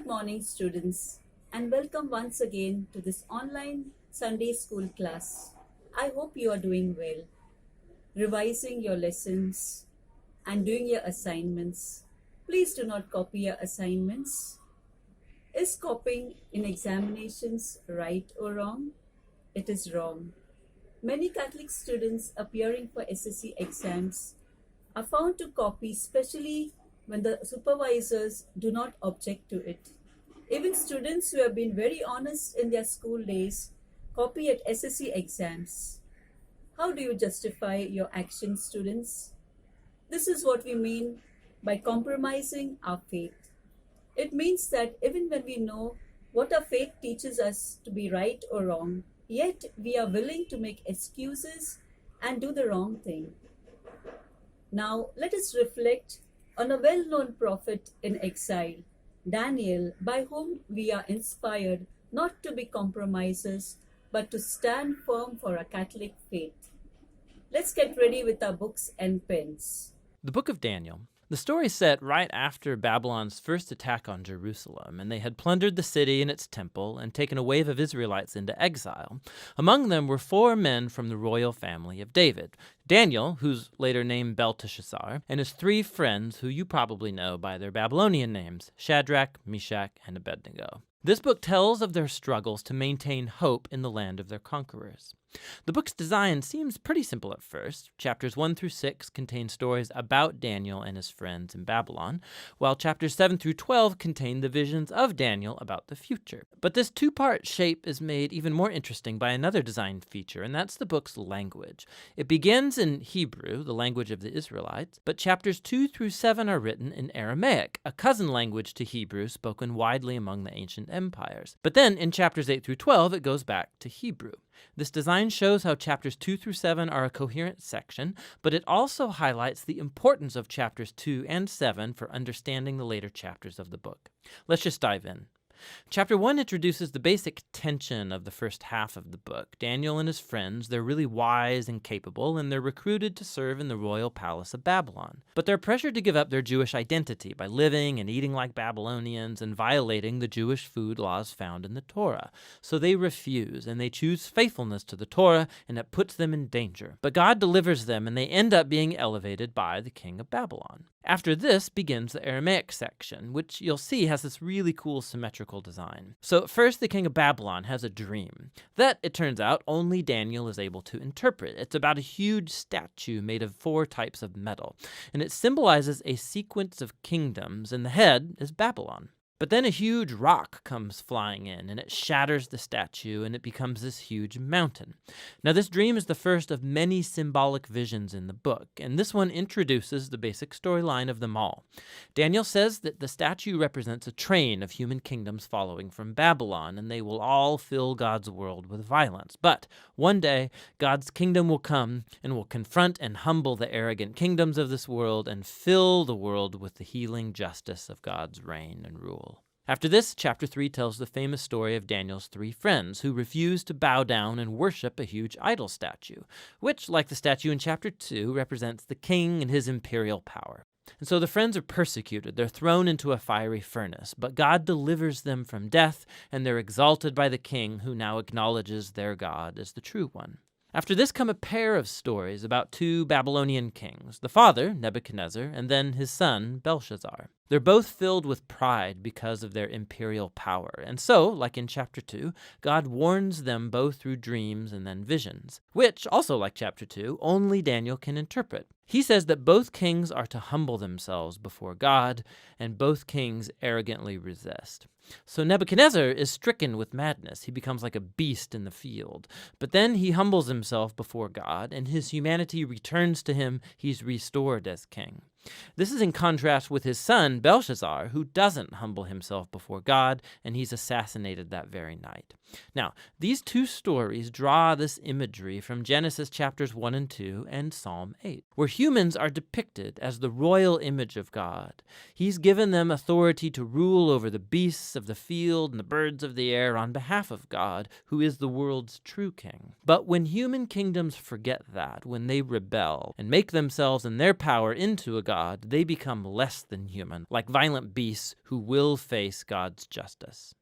Good morning, students, and welcome once again to this online Sunday school class. I hope you are doing well, revising your lessons and doing your assignments. Please do not copy your assignments. Is copying in examinations right or wrong? It is wrong. Many Catholic students appearing for SSC exams are found to copy, especially when the supervisors do not object to it. Even students who have been very honest in their school days copy at SSC exams. How do you justify your actions, students? This is what we mean by compromising our faith. It means that even when we know what our faith teaches us to be right or wrong, yet we are willing to make excuses and do the wrong thing. Now, let us reflect on a well-known prophet in exile, Daniel, by whom we are inspired not to be compromisers, but to stand firm for our Catholic faith. Let's get ready with our books and pens. The book of Daniel. The story is set right after Babylon's first attack on Jerusalem, and they had plundered the city and its temple and taken a wave of Israelites into exile. Among them were 4 men from the royal family of David: Daniel, who's later named Belteshazzar, and his 3 friends who you probably know by their Babylonian names, Shadrach, Meshach, and Abednego. This book tells of their struggles to maintain hope in the land of their conquerors. The book's design seems pretty simple at first. Chapters 1 through 6 contain stories about Daniel and his friends in Babylon, while chapters 7 through 12 contain the visions of Daniel about the future. But this 2-part shape is made even more interesting by another design feature, and that's the book's language. It begins in Hebrew, the language of the Israelites, but chapters 2 through 7 are written in Aramaic, a cousin language to Hebrew spoken widely among the ancient empires. But then in chapters 8 through 12, it goes back to Hebrew. This design shows how chapters 2 through 7 are a coherent section, but it also highlights the importance of chapters 2 and 7 for understanding the later chapters of the book. Let's just dive in. Chapter 1 introduces the basic tension of the first half of the book. Daniel and his friends, they're really wise and capable, and they're recruited to serve in the royal palace of Babylon. But they're pressured to give up their Jewish identity by living and eating like Babylonians and violating the Jewish food laws found in the Torah. So they refuse, and they choose faithfulness to the Torah, and it puts them in danger. But God delivers them, and they end up being elevated by the king of Babylon. After this begins the Aramaic section, which you'll see has this really cool symmetrical design. So first, the king of Babylon has a dream that, it turns out, only Daniel is able to interpret. It's about a huge statue made of 4 types of metal, and it symbolizes a sequence of kingdoms, and the head is Babylon. But then a huge rock comes flying in, and it shatters the statue, and it becomes this huge mountain. Now, this dream is the first of many symbolic visions in the book, and this one introduces the basic storyline of them all. Daniel says that the statue represents a train of human kingdoms following from Babylon, and they will all fill God's world with violence. But one day, God's kingdom will come and will confront and humble the arrogant kingdoms of this world and fill the world with the healing justice of God's reign and rule. After this, chapter 3 tells the famous story of Daniel's 3 friends who refuse to bow down and worship a huge idol statue, which, like the statue in chapter 2, represents the king and his imperial power. And so the friends are persecuted. They're thrown into a fiery furnace, but God delivers them from death, and they're exalted by the king, who now acknowledges their God as the true one. After this come a pair of stories about 2 Babylonian kings, the father, Nebuchadnezzar, and then his son, Belshazzar. They're both filled with pride because of their imperial power. And so, like in chapter 2, God warns them both through dreams and then visions, which, also like chapter 2, only Daniel can interpret. He says that both kings are to humble themselves before God, and both kings arrogantly resist. So Nebuchadnezzar is stricken with madness. He becomes like a beast in the field. But then he humbles himself before God, and his humanity returns to him. He's restored as king. This is in contrast with his son, Belshazzar, who doesn't humble himself before God, and he's assassinated that very night. Now, these 2 stories draw this imagery from Genesis chapters 1 and 2 and Psalm 8, where humans are depicted as the royal image of God. He's given them authority to rule over the beasts of the field and the birds of the air on behalf of God, who is the world's true king. But when human kingdoms forget that, when they rebel and make themselves and their power into a god God, they become less than human, like violent beasts who will face God's justice.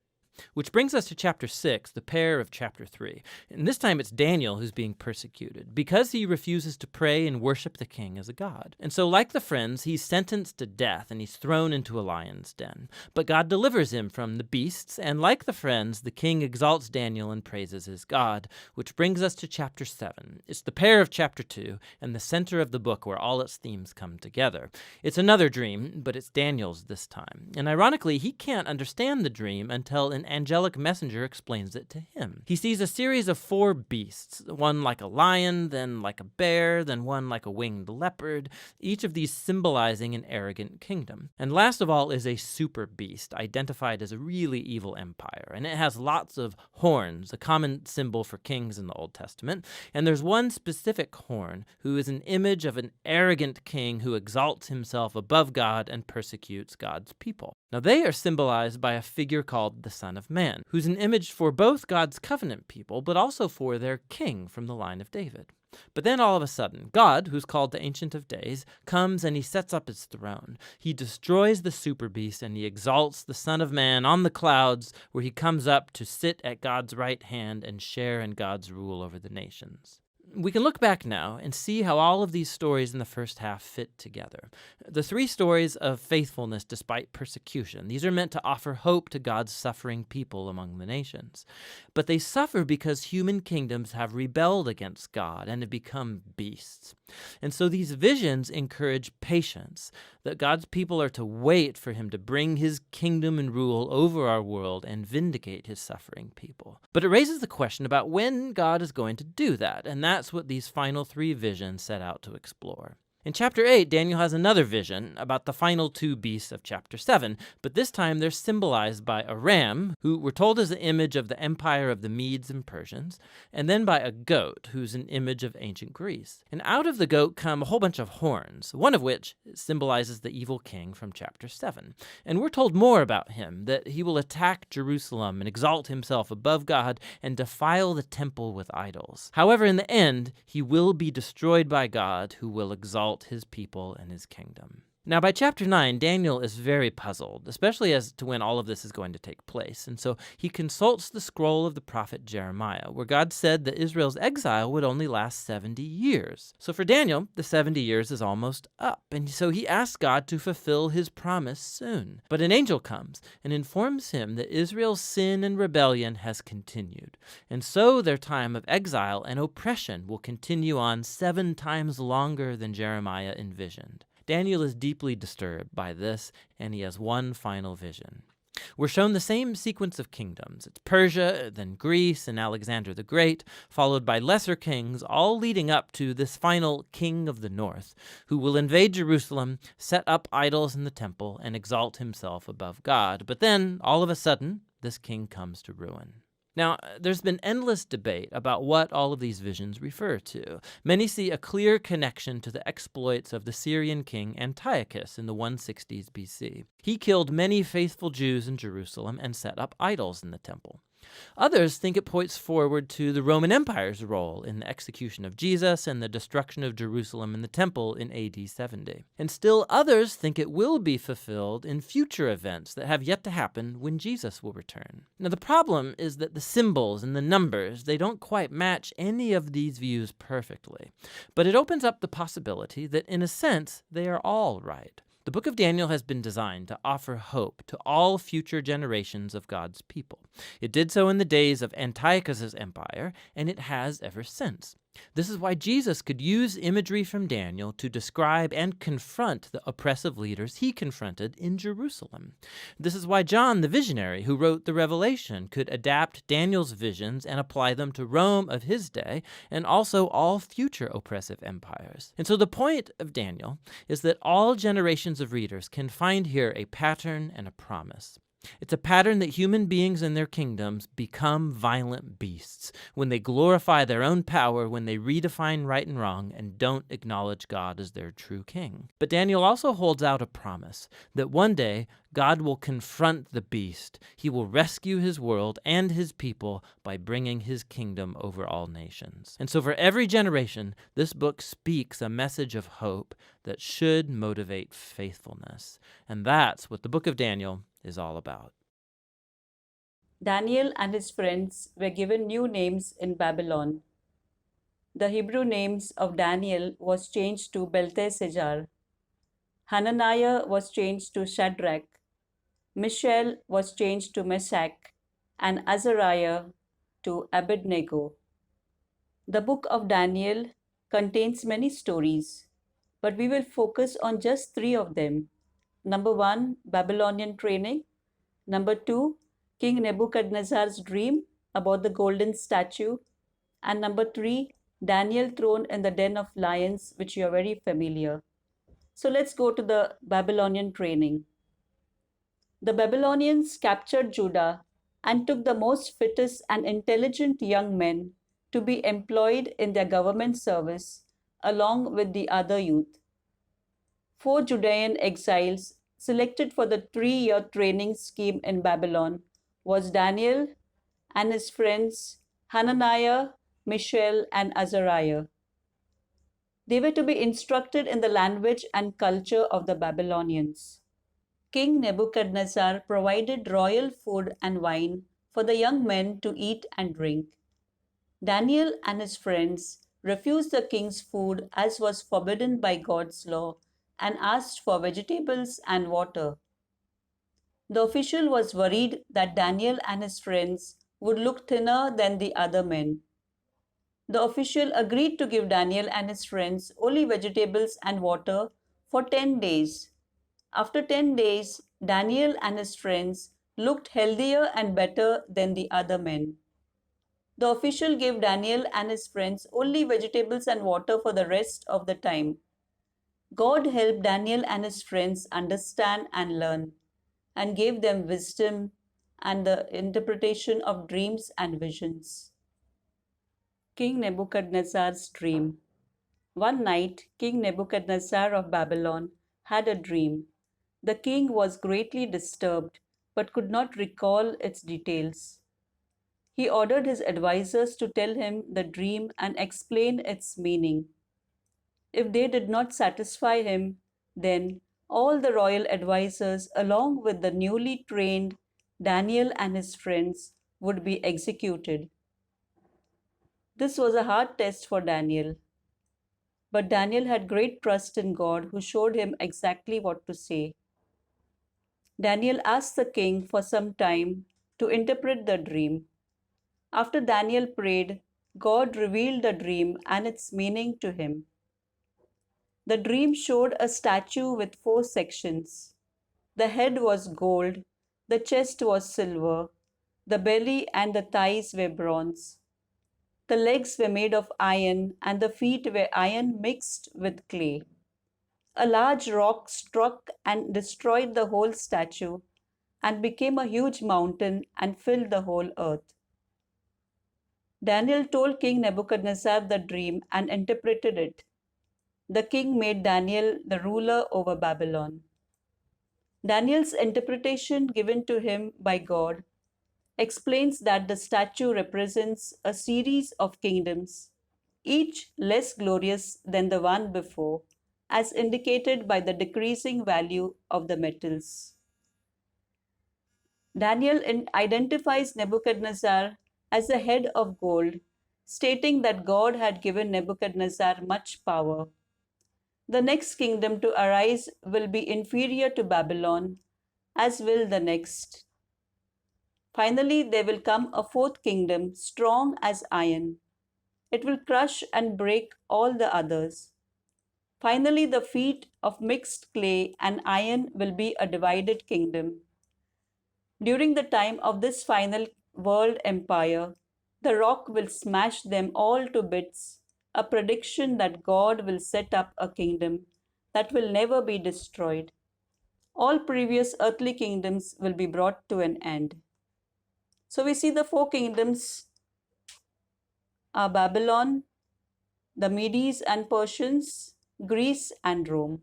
Which brings us to chapter 6, the pair of chapter 3. And this time it's Daniel who's being persecuted because he refuses to pray and worship the king as a god. And so, like the friends, he's sentenced to death and he's thrown into a lion's den. But God delivers him from the beasts, and like the friends, the king exalts Daniel and praises his God, which brings us to chapter 7. It's the pair of chapter 2 and the center of the book where all its themes come together. It's another dream, but it's Daniel's this time. And ironically, he can't understand the dream until an angelic messenger explains it to him. He sees a series of 4 beasts, one like a lion, then like a bear, then one like a winged leopard, each of these symbolizing an arrogant kingdom. And last of all is a super beast, identified as a really evil empire, and it has lots of horns, a common symbol for kings in the Old Testament, and there's one specific horn who is an image of an arrogant king who exalts himself above God and persecutes God's people. Now they are symbolized by a figure called the Son of Man, who's an image for both God's covenant people, but also for their king from the line of David. But then all of a sudden, God, who's called the Ancient of Days, comes and he sets up his throne. He destroys the super beast and he exalts the Son of Man on the clouds, where he comes up to sit at God's right hand and share in God's rule over the nations. We can look back now and see how all of these stories in the first half fit together. The 3 stories of faithfulness despite persecution, these are meant to offer hope to God's suffering people among the nations. But they suffer because human kingdoms have rebelled against God and have become beasts. And so these visions encourage patience, that God's people are to wait for him to bring his kingdom and rule over our world and vindicate his suffering people. But it raises the question about when God is going to do that, and that's what these final 3 visions set out to explore. In chapter 8, Daniel has another vision about the final 2 beasts of chapter 7, but this time they're symbolized by a ram, who we're told is an image of the empire of the Medes and Persians, and then by a goat, who's an image of ancient Greece. And out of the goat come a whole bunch of horns, one of which symbolizes the evil king from chapter 7. And we're told more about him, that he will attack Jerusalem and exalt himself above God and defile the temple with idols. However, in the end, he will be destroyed by God, who will exalt his people and his kingdom. Now, by chapter 9, Daniel is very puzzled, especially as to when all of this is going to take place. And so he consults the scroll of the prophet Jeremiah, where God said that Israel's exile would only last 70 years. So for Daniel, the 70 years is almost up. And so he asks God to fulfill his promise soon. But an angel comes and informs him that Israel's sin and rebellion has continued. And so their time of exile and oppression will continue on 7 times longer than Jeremiah envisioned. Daniel is deeply disturbed by this, and he has one final vision. We're shown the same sequence of kingdoms. It's Persia, then Greece, and Alexander the Great, followed by lesser kings, all leading up to this final king of the north, who will invade Jerusalem, set up idols in the temple, and exalt himself above God. But then, all of a sudden, this king comes to ruin. Now, there's been endless debate about what all of these visions refer to. Many see a clear connection to the exploits of the Syrian king Antiochus in the 160s BC. He killed many faithful Jews in Jerusalem and set up idols in the temple. Others think it points forward to the Roman Empire's role in the execution of Jesus and the destruction of Jerusalem and the temple in AD 70. And still others think it will be fulfilled in future events that have yet to happen when Jesus will return. Now the problem is that the symbols and the numbers, they don't quite match any of these views perfectly. But it opens up the possibility that in a sense they are all right. The book of Daniel has been designed to offer hope to all future generations of God's people. It did so in the days of Antiochus' empire, and it has ever since. This is why Jesus could use imagery from Daniel to describe and confront the oppressive leaders he confronted in Jerusalem. This is why John, the visionary who wrote the Revelation, could adapt Daniel's visions and apply them to Rome of his day and also all future oppressive empires. And so the point of Daniel is that all generations of readers can find here a pattern and a promise. It's a pattern that human beings and their kingdoms become violent beasts when they glorify their own power, when they redefine right and wrong, and don't acknowledge God as their true king. But Daniel also holds out a promise that one day God will confront the beast. He will rescue his world and his people by bringing his kingdom over all nations. And so for every generation, this book speaks a message of hope that should motivate faithfulness. And that's what the book of Daniel is all about. Daniel and his friends were given new names in Babylon. The Hebrew names of Daniel was changed to Belteshazzar. Hananiah was changed to Shadrach. Mishael was changed to Meshach, and Azariah to Abednego. The book of Daniel contains many stories, but we will focus on just three of them. Number one, Babylonian training. Number two, King Nebuchadnezzar's dream about the golden statue. And number three, Daniel thrown in the den of lions, which you are very familiar. So let's go to the Babylonian training. The Babylonians captured Judah and took the most fittest and intelligent young men to be employed in their government service along with the other youth. 4 Judean exiles selected for the 3-year training scheme in Babylon was Daniel and his friends Hananiah, Mishael, and Azariah. They were to be instructed in the language and culture of the Babylonians. King Nebuchadnezzar provided royal food and wine for the young men to eat and drink. Daniel and his friends refused the king's food as was forbidden by God's law and asked for vegetables and water. The official was worried that Daniel and his friends would look thinner than the other men. The official agreed to give Daniel and his friends only vegetables and water for 10 days. After 10 days, Daniel and his friends looked healthier and better than the other men. The official gave Daniel and his friends only vegetables and water for the rest of the time. God helped Daniel and his friends understand and learn, and gave them wisdom and the interpretation of dreams and visions. King Nebuchadnezzar's dream. One night, King Nebuchadnezzar of Babylon had a dream. The king was greatly disturbed, but could not recall its details. He ordered his advisers to tell him the dream and explain its meaning. If they did not satisfy him, then all the royal advisers, along with the newly trained Daniel and his friends, would be executed. This was a hard test for Daniel. But Daniel had great trust in God, who showed him exactly what to say. Daniel asked the king for some time to interpret the dream. After Daniel prayed, God revealed the dream and its meaning to him. The dream showed a statue with 4 sections. The head was gold, the chest was silver, the belly and the thighs were bronze. The legs were made of iron, and the feet were iron mixed with clay. A large rock struck and destroyed the whole statue and became a huge mountain and filled the whole earth. Daniel told King Nebuchadnezzar the dream and interpreted it. The king made Daniel the ruler over Babylon. Daniel's interpretation given to him by God explains that the statue represents a series of kingdoms, each less glorious than the one before, as indicated by the decreasing value of the metals. Daniel identifies Nebuchadnezzar as the head of gold, stating that God had given Nebuchadnezzar much power. The next kingdom to arise will be inferior to Babylon, as will the next. Finally, there will come a 4th kingdom, strong as iron. It will crush and break all the others. Finally, the feet of mixed clay and iron will be a divided kingdom. During the time of this final world empire, the rock will smash them all to bits, a prediction that God will set up a kingdom that will never be destroyed. all previous earthly kingdoms will be brought to an end. So we see the four kingdoms are Babylon, the Medes and Persians, Greece and Rome.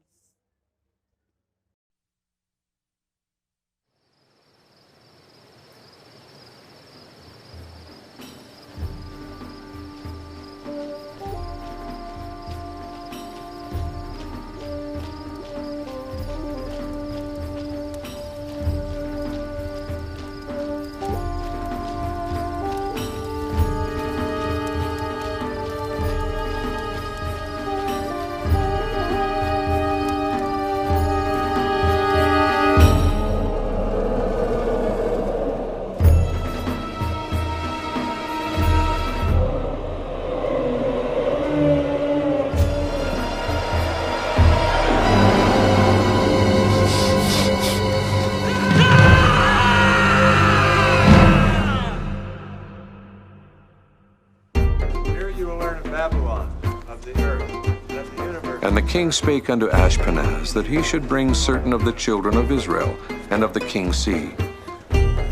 And the king spake unto Ashpenaz that he should bring certain of the children of Israel and of the king's seed,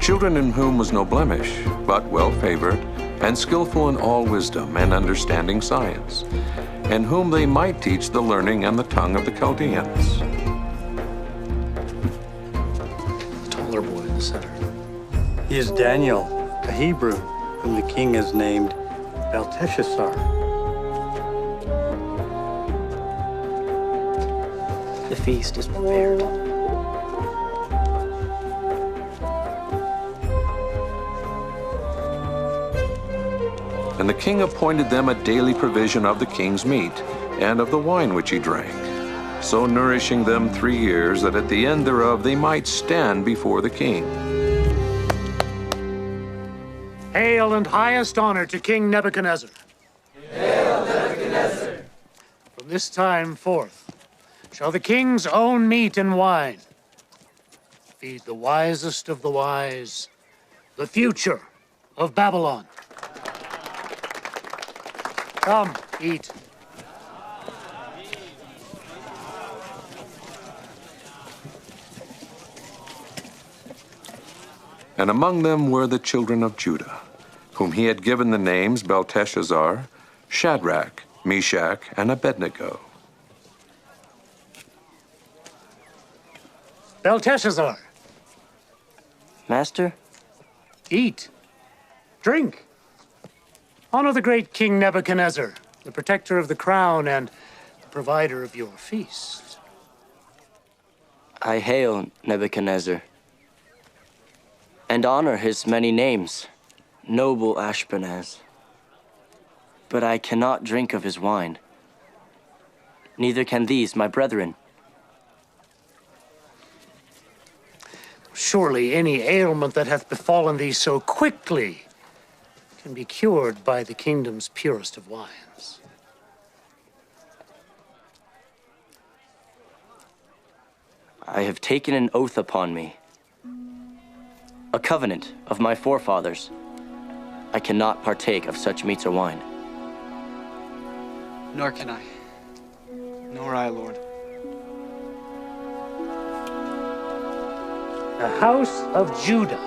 children in whom was no blemish, but well favored, and skillful in all wisdom and understanding science, and whom they might teach the learning and the tongue of the Chaldeans. The taller boy in the center. He is Daniel, a Hebrew, whom the king has named Belteshazzar. The feast is prepared. And the king appointed them a daily provision of the king's meat, and of the wine which he drank, so nourishing them 3 years, that at the end thereof they might stand before the king. Hail and highest honor to King Nebuchadnezzar. Hail, Nebuchadnezzar! From this time forth shall the king's own meat and wine feed the wisest of the wise, the future of Babylon. Come, eat. And among them were the children of Judah, whom he had given the names Belteshazzar, Shadrach, Meshach, and Abednego. Belteshazzar, Master? eat, drink. Honor the great King Nebuchadnezzar, the protector of the crown and the provider of your feast. I hail Nebuchadnezzar, and honor his many names, noble Ashpenaz. But I cannot drink of his wine, neither can these, my brethren. Surely any ailment that hath befallen thee so quickly can be cured by the kingdom's purest of wines. I have taken an oath upon me, a covenant of my forefathers. I cannot partake of such meats or wine. Nor can I. Nor I, Lord. The house of Judah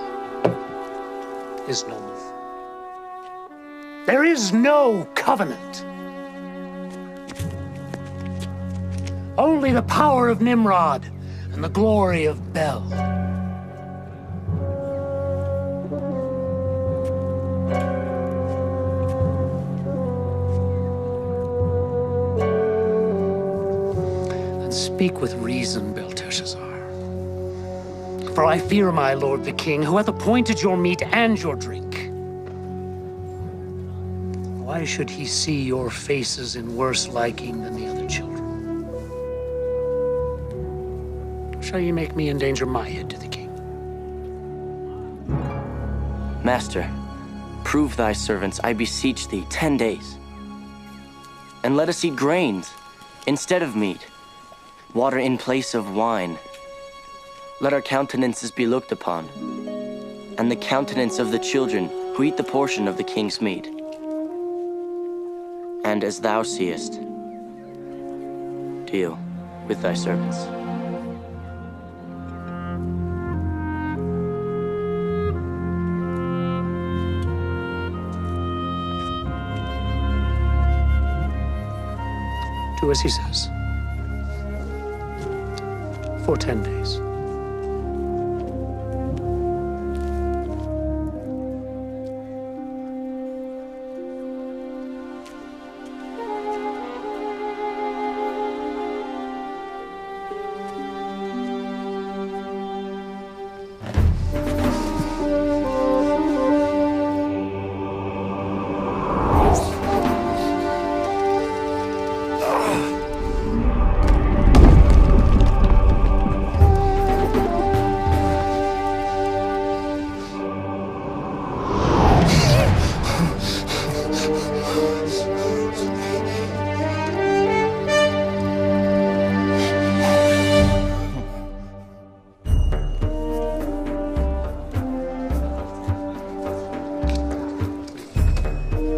is no more. There is no covenant. Only the power of Nimrod and the glory of Bel. Then speak with reason, Belteshazzar. For I fear my lord the king, who hath appointed your meat and your drink. Why should he see your faces in worse liking than the other children? Shall ye make me endanger my head to the king? Master, prove thy servants, I beseech thee, 10 days. And let us eat grains instead of meat, water in place of wine. Let our countenances be looked upon, and the countenance of the children who eat the portion of the king's meat. And as thou seest, deal with thy servants. Do as he says. For 10 days.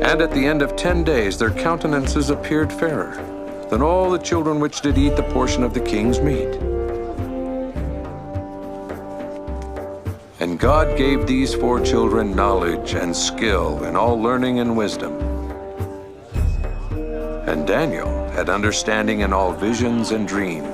And at the end of 10 days their countenances appeared fairer than all the children which did eat the portion of the king's meat. And God gave these 4 children knowledge and skill in all learning and wisdom. And Daniel had understanding in all visions and dreams.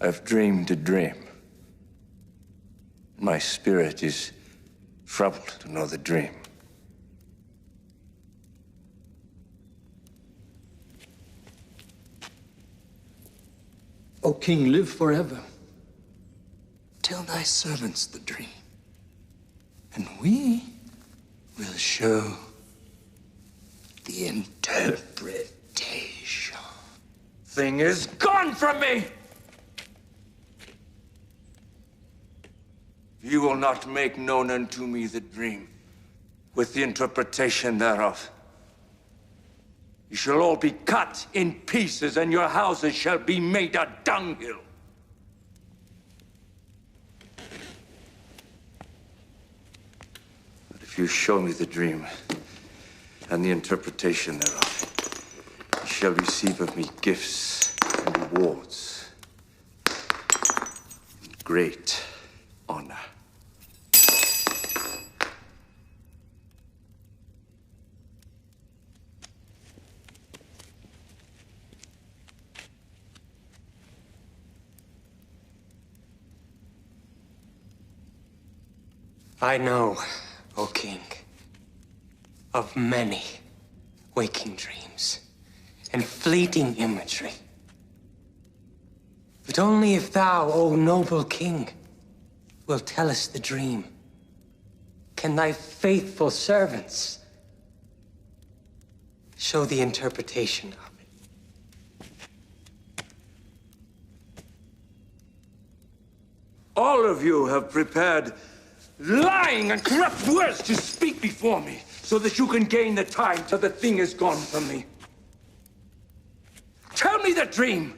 I've dreamed a dream. My spirit is troubled to know the dream. O King, live forever. Tell thy servants the dream, and we will show the interpretation. Thing is gone from me! You will not make known unto me the dream, with the interpretation thereof. You shall all be cut in pieces, and your houses shall be made a dunghill. But if you show me the dream and the interpretation thereof, you shall receive of me gifts and rewards, and great honor. I know, O King, of many waking dreams and fleeting imagery. But only if thou, O noble King, will tell us the dream, can thy faithful servants show the interpretation of it. All of you have prepared lying and corrupt words to speak before me, so that you can gain the time till the thing is gone from me. Tell me the dream,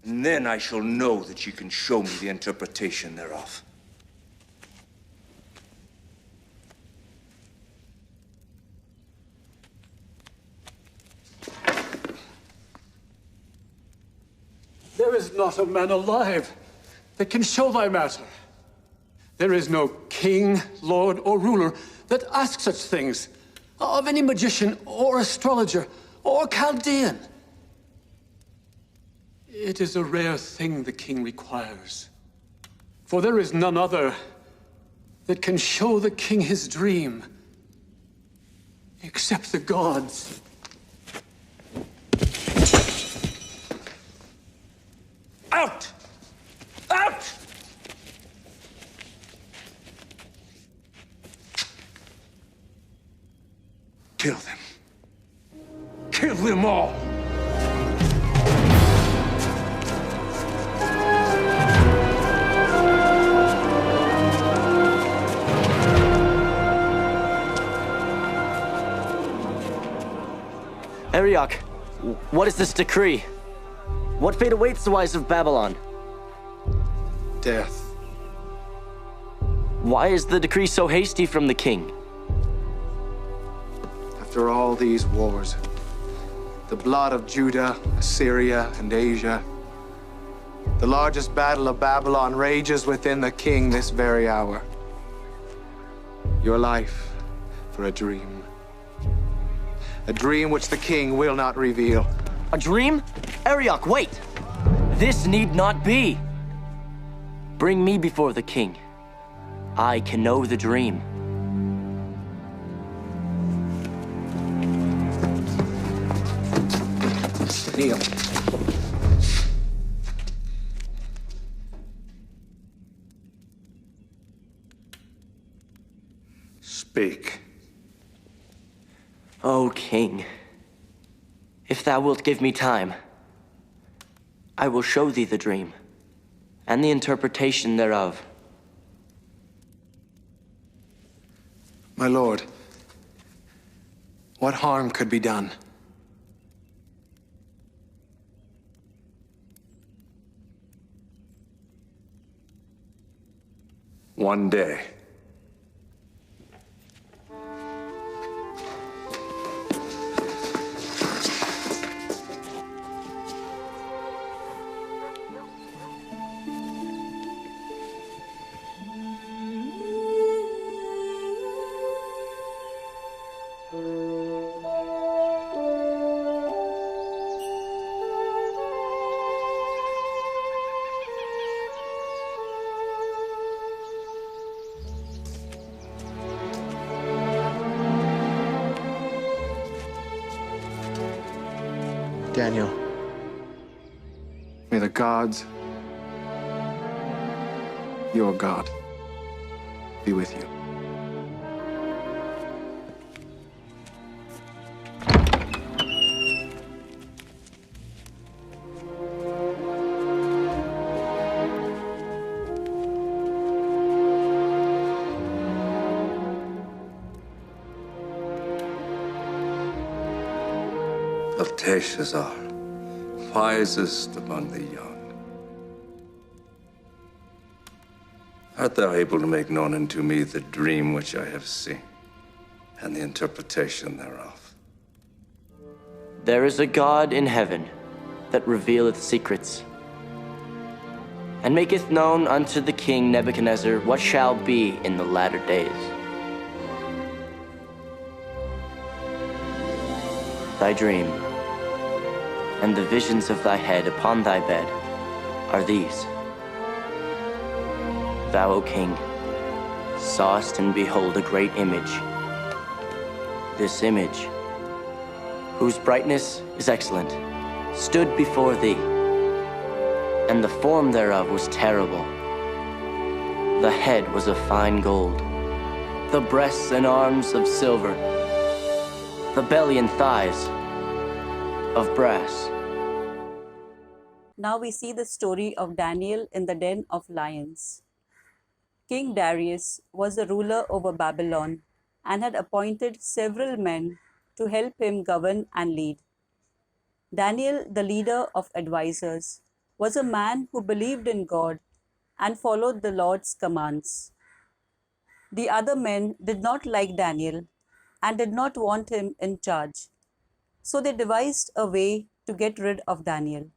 and then I shall know that you can show me the interpretation thereof. There is not a man alive that can show thy matter. There is no king, lord, or ruler that asks such things of any magician or astrologer or Chaldean. It is a rare thing the king requires, for there is none other that can show the king his dream except the gods. Out! Out! Kill them. Kill them all. Arioch, what is this decree? What fate awaits the wise of Babylon? Death. Why is the decree so hasty from the king? After all these wars, the blood of Judah, Assyria, and Asia, the largest battle of Babylon rages within the king this very hour. Your life for a dream. A dream which the king will not reveal. A dream? Arioch, wait! This need not be. Bring me before the king. I can know the dream. Kneel. Speak. O king, if thou wilt give me time, I will show thee the dream and the interpretation thereof. My lord, what harm could be done? One day. Daniel, may the gods, your God, be with you. Belteshazzar, wisest among the young. Art thou able to make known unto me the dream which I have seen, and the interpretation thereof? There is a God in heaven that revealeth secrets, and maketh known unto the king Nebuchadnezzar what shall be in the latter days. Thy dream, and the visions of thy head upon thy bed, are these. Thou, O king, sawest and behold a great image. This image, whose brightness is excellent, stood before thee, and the form thereof was terrible. The head was of fine gold, the breasts and arms of silver, the belly and thighs of brass. Now we see the story of Daniel in the den of lions. King Darius was the ruler over Babylon and had appointed several men to help him govern and lead. Daniel, the leader of advisors, was a man who believed in God and followed the Lord's commands. The other men did not like Daniel and did not want him in charge, so they devised a way to get rid of Daniel.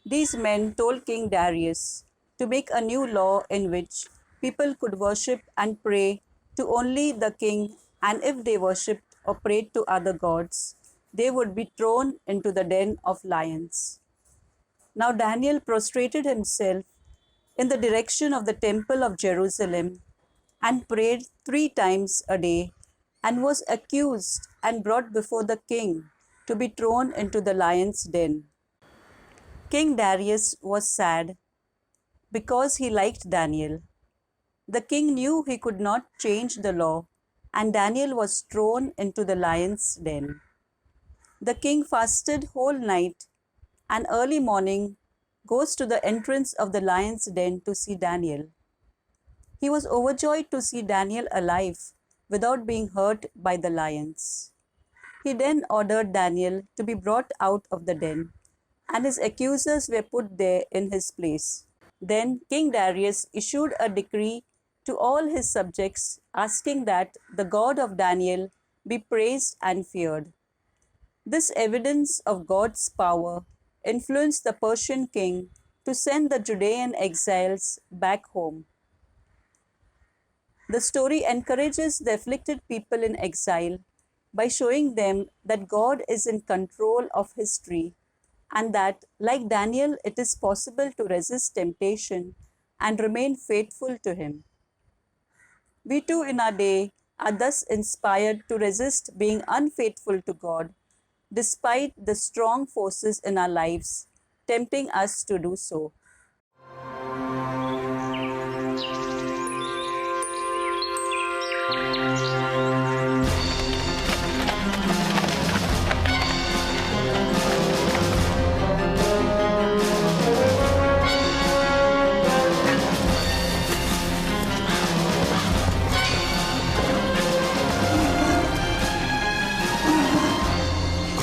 These men told King Darius to make a new law in which people could worship and pray to only the king, and if they worshipped or prayed to other gods, they would be thrown into the den of lions. Now Daniel prostrated himself in the direction of the temple of Jerusalem and prayed 3 times a day, and was accused and brought before the king to be thrown into the lion's den. King Darius was sad because he liked Daniel. The king knew he could not change the law, and Daniel was thrown into the lion's den. The king fasted whole night and early morning goes to the entrance of the lion's den to see Daniel. He was overjoyed to see Daniel alive without being hurt by the lions. He then ordered Daniel to be brought out of the den, and his accusers were put there in his place. Then King Darius issued a decree to all his subjects, asking that the God of Daniel be praised and feared. This evidence of God's power influenced the Persian king to send the Judean exiles back home. The story encourages the afflicted people in exile by showing them that God is in control of history and that, like Daniel, it is possible to resist temptation and remain faithful to Him. We too in our day are thus inspired to resist being unfaithful to God, despite the strong forces in our lives tempting us to do so.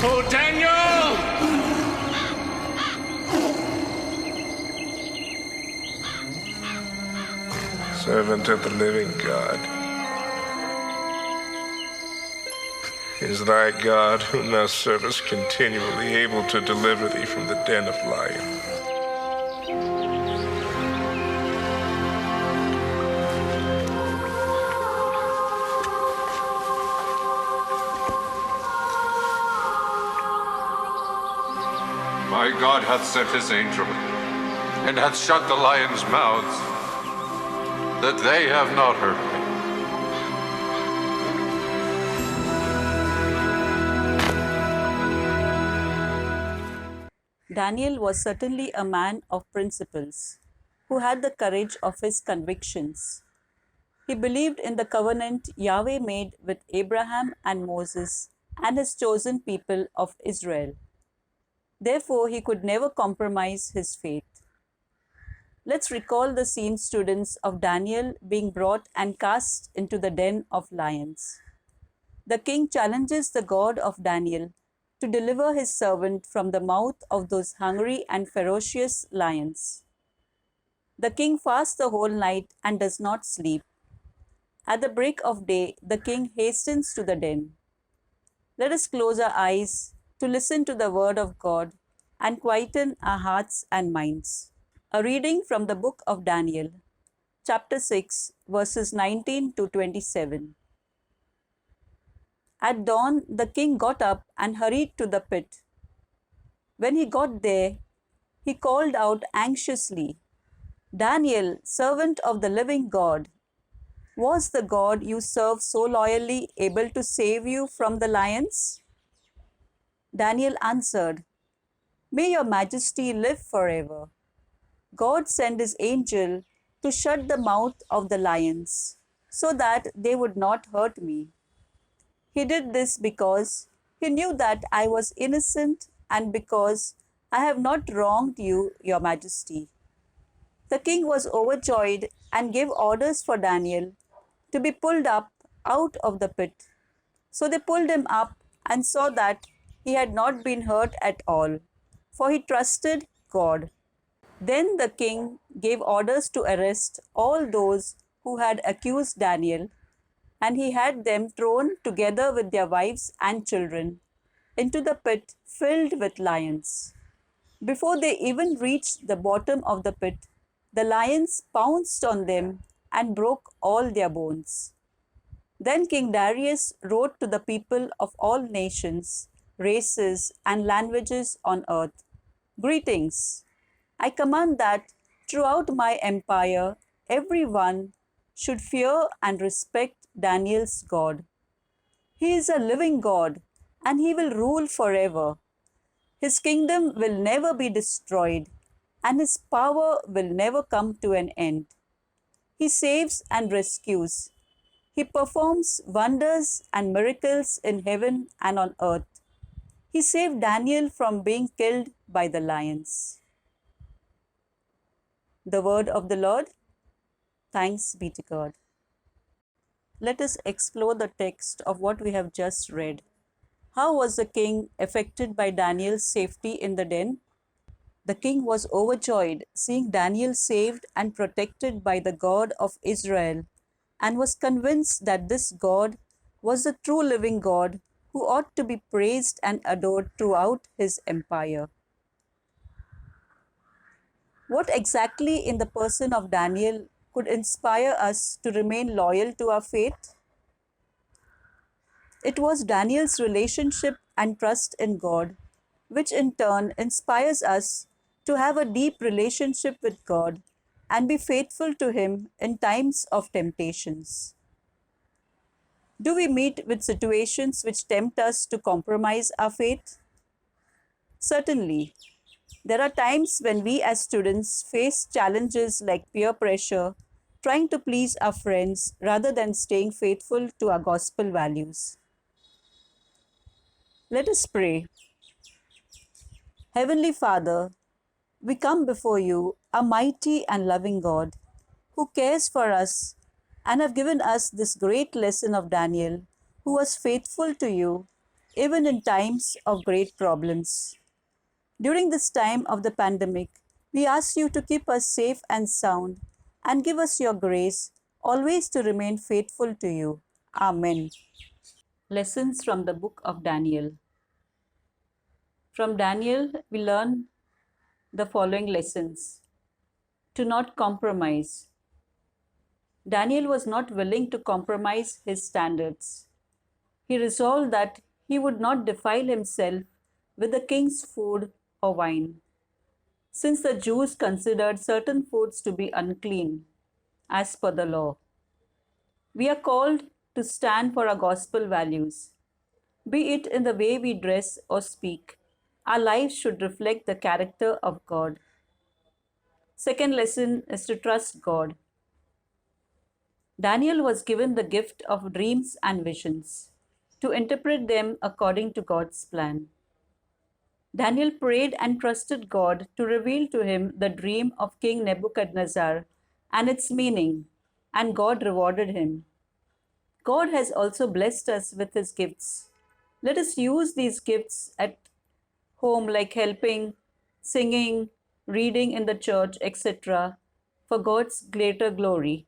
Oh, Daniel! Servant of the living God, is thy God, whom thou servest continually, able to deliver thee from the den of lions? My God hath sent his angel, and hath shut the lions' mouths, that they have not hurt me. Daniel was certainly a man of principles, who had the courage of his convictions. He believed in the covenant Yahweh made with Abraham and Moses and his chosen people of Israel. Therefore, he could never compromise his faith. Let's recall the scene, students, of Daniel being brought and cast into the den of lions. The king challenges the God of Daniel to deliver his servant from the mouth of those hungry and ferocious lions. The king fasts the whole night and does not sleep. At the break of day, the king hastens to the den. Let us close our eyes to listen to the word of God and quieten our hearts and minds. A reading from the book of Daniel, chapter 6, verses 19 to 27. At dawn, the king got up and hurried to the pit. When he got there, he called out anxiously, "Daniel, servant of the living God, was the God you serve so loyally able to save you from the lions?" Daniel answered, "May your majesty live forever. God sent his angel to shut the mouth of the lions so that they would not hurt me. He did this because he knew that I was innocent and because I have not wronged you, your majesty." The king was overjoyed and gave orders for Daniel to be pulled up out of the pit. So they pulled him up and saw that he had not been hurt at all, for he trusted God. Then the king gave orders to arrest all those who had accused Daniel, and he had them thrown together with their wives and children into the pit filled with lions. Before they even reached the bottom of the pit, the lions pounced on them and broke all their bones. Then King Darius wrote to the people of all nations, races, and languages on earth, "Greetings. I command that throughout my empire, everyone should fear and respect Daniel's God. He is a living God, and he will rule forever. His kingdom will never be destroyed, and his power will never come to an end. He saves and rescues. He performs wonders and miracles in heaven and on earth. He saved Daniel from being killed by the lions. The word of the Lord. Thanks be to God. Let us explore the text of what we have just read. How was the king affected by Daniel's safety in the den? The king was overjoyed seeing Daniel saved and protected by the God of Israel, and was convinced that this God was the true living God who ought to be praised and adored throughout his empire. What exactly in the person of Daniel could inspire us to remain loyal to our faith? It was Daniel's relationship and trust in God, which in turn inspires us to have a deep relationship with God and be faithful to Him in times of temptations. Do we meet with situations which tempt us to compromise our faith? Certainly. There are times when we as students face challenges like peer pressure, trying to please our friends rather than staying faithful to our gospel values. Let us pray. Heavenly Father, we come before you, a mighty and loving God, who cares for us and have given us this great lesson of Daniel, who was faithful to you even in times of great problems. During this time of the pandemic, we ask you to keep us safe and sound and give us your grace always to remain faithful to you. Amen. Lessons from the book of Daniel. From Daniel, we learn the following lessons. To not compromise. Daniel was not willing to compromise his standards. He resolved that he would not defile himself with the king's food or wine, since the Jews considered certain foods to be unclean as per the law. We are called to stand for our gospel values. Be it in the way we dress or speak, our lives should reflect the character of God. Second lesson is to trust God. Daniel was given the gift of dreams and visions to interpret them according to God's plan. Daniel prayed and trusted God to reveal to him the dream of King Nebuchadnezzar and its meaning, and God rewarded him. God has also blessed us with his gifts. Let us use these gifts at home, like helping, singing, reading in the church, etc., for God's greater glory.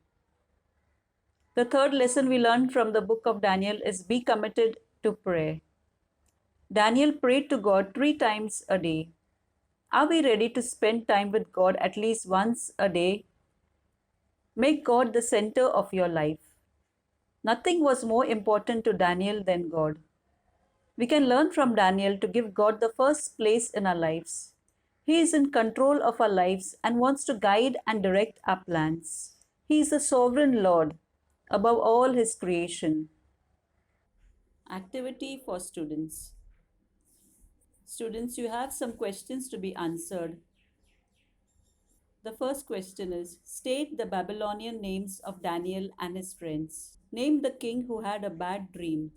The third lesson we learned from the book of Daniel is be committed to prayer. Daniel prayed to God 3 times a day. Are we ready to spend time with God at least once a day? Make God the center of your life. Nothing was more important to Daniel than God. We can learn from Daniel to give God the first place in our lives. He is in control of our lives and wants to guide and direct our plans. He is the sovereign Lord above all his creation. Activity for students. Students, you have some questions to be answered. The first question is, state the Babylonian names of Daniel and his friends. Name the king who had a bad dream.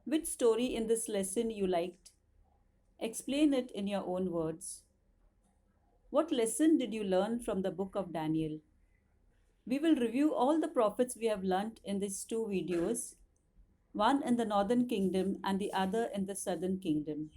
Which story in this lesson you liked? Explain it in your own words. What lesson did you learn from the book of Daniel? We will review all the prophets we have learnt in these 2 videos, one in the northern kingdom and the other in the southern kingdom.